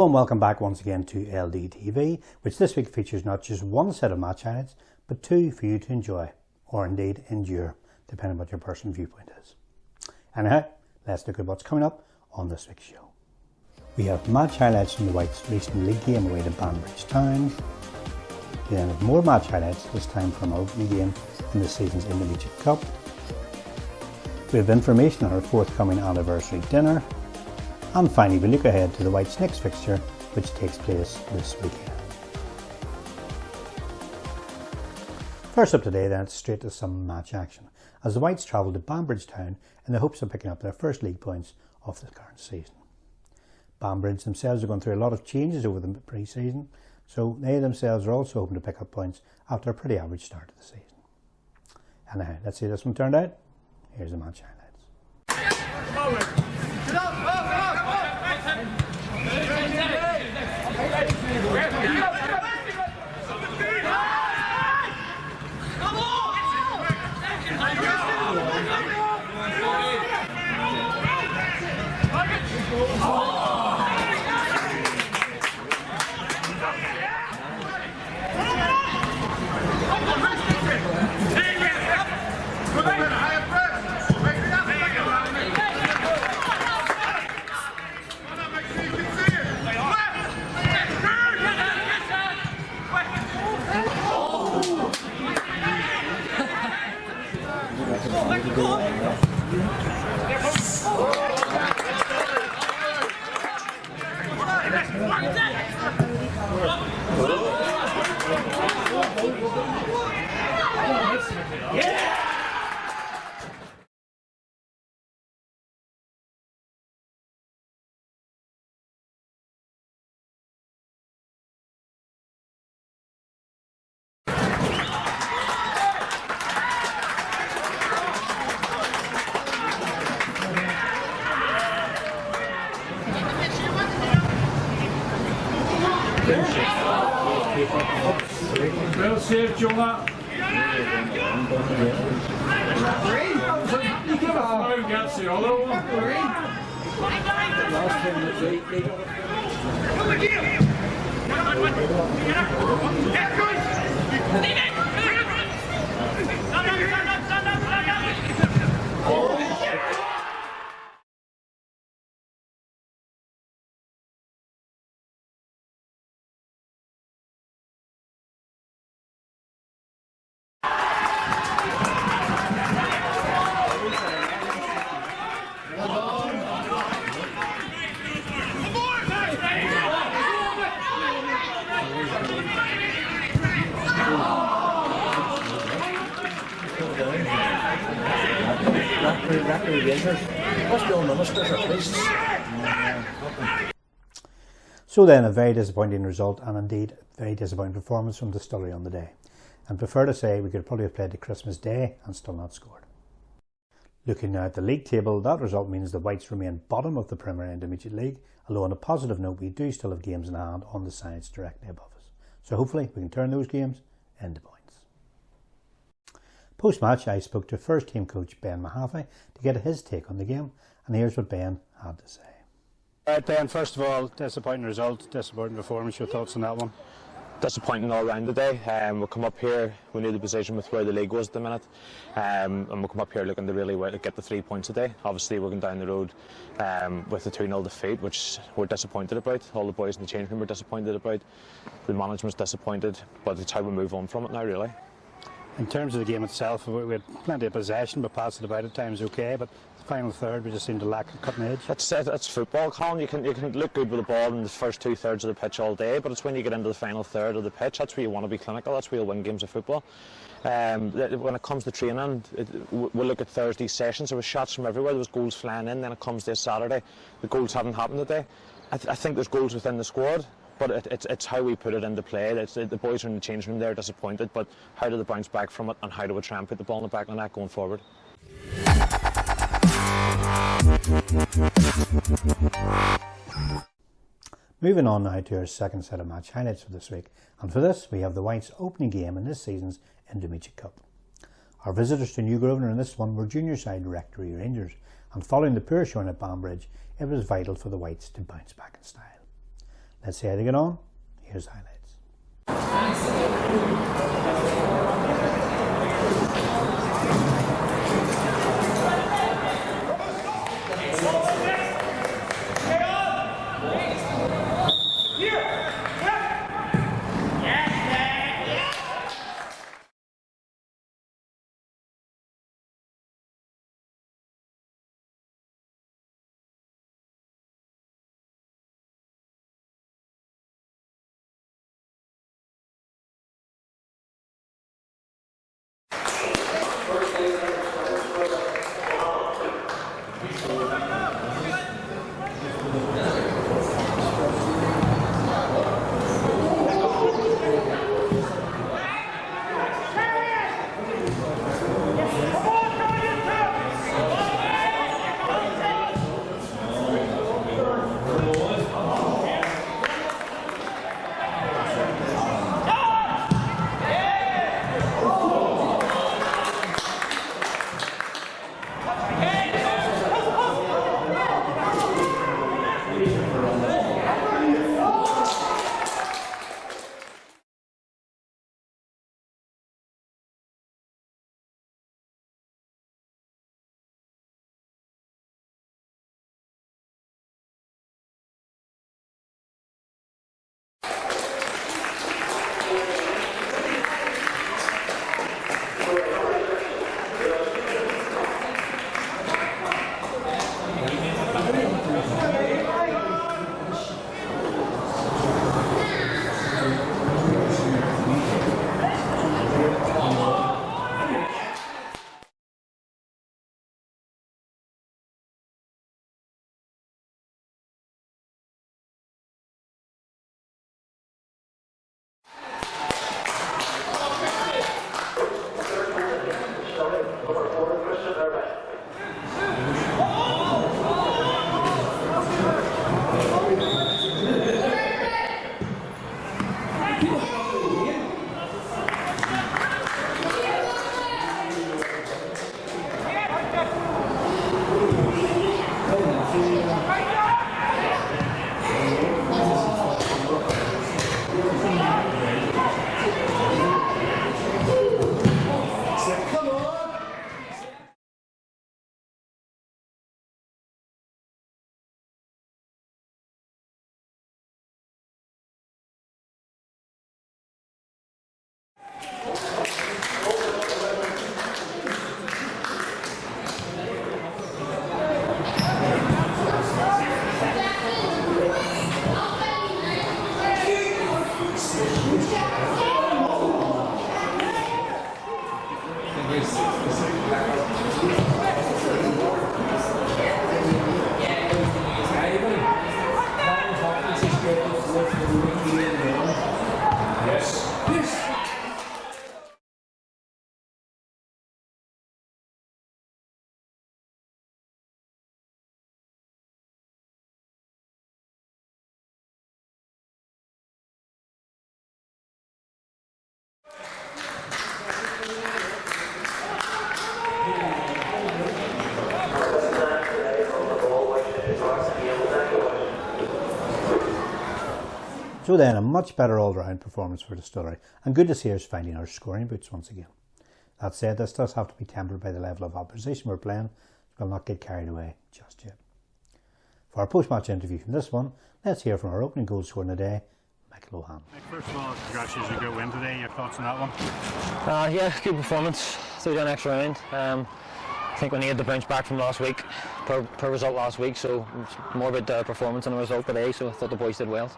Hello and welcome back once again to Ldtv, which this week features not just one set of match highlights, but two for you to enjoy, or indeed endure, depending on what your personal viewpoint is. Anyhow, let's look at what's coming up on this week's show. We have match highlights from the Whites' recent league game away to Banbridge Town. We then have more match highlights, this time from our opening game in this season's Intermediate Cup. We have information on our forthcoming anniversary dinner. And finally, we look ahead to the Whites' next fixture, which takes place this weekend. First up today, then, it's straight to some match action, as the Whites travel to Banbridge Town in the hopes of picking up their first league points of the current season. Banbridge themselves are going through a lot of changes over the pre-season, so they themselves are also hoping to pick up points after a pretty average start to the season. Anyhow, let's see how this one turned out. Here's the match highlights. Well saved, Jonah. You give a foul against the other one. Last time they got Rectory Rangers. What's the old ministers or priests? So then, a very disappointing result, and indeed a very disappointing performance from the Distillery on the day. And prefer to say we could probably have played to Christmas Day and still not scored. Looking now at the league table, that result means the Whites remain bottom of the Premier Intermediate League, although on a positive note we do still have games in hand on the sides directly above us. So hopefully we can turn those games into points. Post-match, I spoke to first team coach Ben Mehaffey to get his take on the game, and here's what Ben had to say. Right, Ben, first of all, disappointing result, disappointing performance. Your thoughts on that one? Disappointing all round today. We'll come up here, we knew the position with where the league was at the minute, and we'll come up here looking to really get the 3 points today. Obviously we're going down the road with a 2-0 defeat, which we're disappointed about. All the boys in the change room were disappointed about. The management's disappointed, but it's how we move on from it now, really. In terms of the game itself, we had plenty of possession, but passed it about at times okay, but the final third we just seemed to lack a cutting edge. That's football, Colin. You can look good with the ball in the first 2/3 of the pitch all day, but it's when you get into the final third of the pitch, that's where you want to be clinical, that's where you'll win games of football. When it comes to training, we'll look at Thursday's sessions, there was shots from everywhere, there was goals flying in, then it comes to Saturday, the goals haven't happened today. I think there's goals within the squad, but it's how we put it into play. The boys are in the change room, they're disappointed, but how do they bounce back from it, and how do we try and put the ball in the back of the net going forward? Moving on now to our second set of match highlights for this week, and for this we have the Whites' opening game in this season's Intermediate Cup. Our visitors to New Grosvenor in this one were junior side Rectory Rangers, and following the poor showing at Banbridge, it was vital for the Whites to bounce back in style. Let's see how they get on. Here's the highlights. So then, a much better all-round performance for Distillery, and good to see us finding our scoring boots once again. That said, this does have to be tempered by the level of opposition we're playing, so we'll not get carried away just yet. For our post-match interview from this one, let's hear from our opening goal scorer in the day, Michael O'Hanlon. First of all, congratulations on a good win today. Your thoughts on that one? Yeah, good performance through the next round. I think we needed the bounce back from last week, per result last week, so it's more about the performance than the result today, so I thought the boys did well.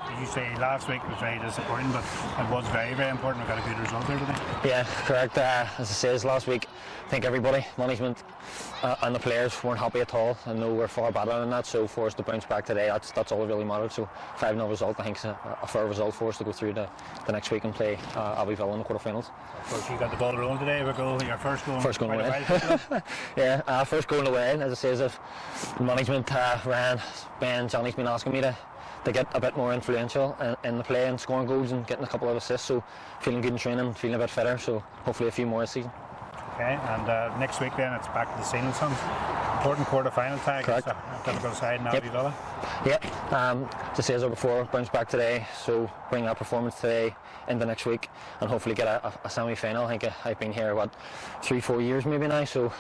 Did you say last week was very disappointing, but it was very, very important. We got a good result there today. Yeah, correct. As I says, last week, I think everybody, management and the players weren't happy at all. I know we're far better than that, so for us to bounce back today, that's all that really mattered. So 5-0 result, I think, is a fair result for us to go through the next week and play Abbeyville in the quarterfinals. Of course, you got the ball rolling today. Your first goal. First goal away. Yeah, first goal away. As I says, if management, Ryan, Ben, Johnny's been asking me to get a bit more influential in the play and scoring goals and getting a couple of assists, so feeling good in training, feeling a bit fitter, so hopefully a few more this season. Okay, and next week then it's back to the Sealand Suns. Important quarter-final tag. Correct. It's a difficult side now. Yep. Villa. Yeah, just as before, bounce back today, so bring that performance today into next week and hopefully get a semi-final. I think I've been here, 3-4 years maybe now, so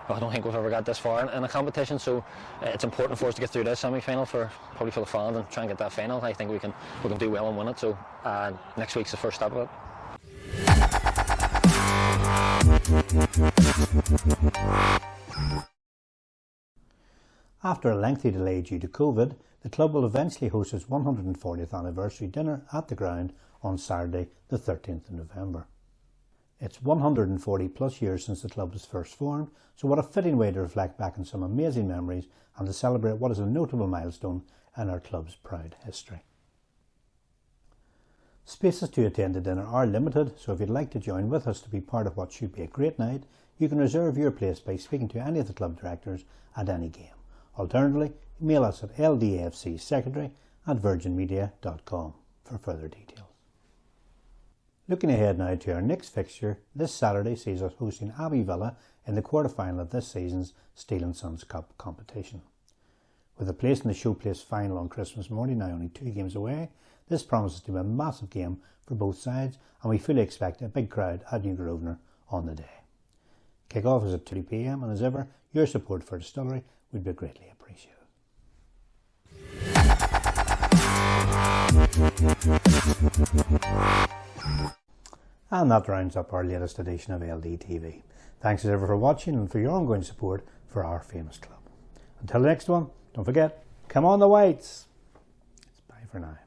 I don't think we've ever got this far in a competition, so it's important for us to get through this semi-final probably for the fans and try and get that final. I think we can do well and win it, so next week's the first step of it. After a lengthy delay due to COVID, the club will eventually host its 140th anniversary dinner at the ground on Saturday the 13th of November. It's 140 plus years since the club was first formed, so what a fitting way to reflect back on some amazing memories and to celebrate what is a notable milestone in our club's proud history. Spaces to attend the dinner are limited, so if you'd like to join with us to be part of what should be a great night, you can reserve your place by speaking to any of the club directors at any game. Alternatively, email us at ldfcsecretary@virginmedia.com for further details. Looking ahead now to our next fixture, this Saturday sees us hosting Abbey Villa in the quarter-final of this season's Steel and Sons Cup competition. With a place in the Showplace final on Christmas morning now only 2 games away, this promises to be a massive game for both sides, and we fully expect a big crowd at New Grosvenor on the day. Kick-off is at 2 p.m, and as ever, your support for Distillery would be greatly appreciated. And that rounds up our latest edition of Ldtv. Thanks as ever for watching and for your ongoing support for our famous club. Until the next one, don't forget, come on the Whites! It's bye for now.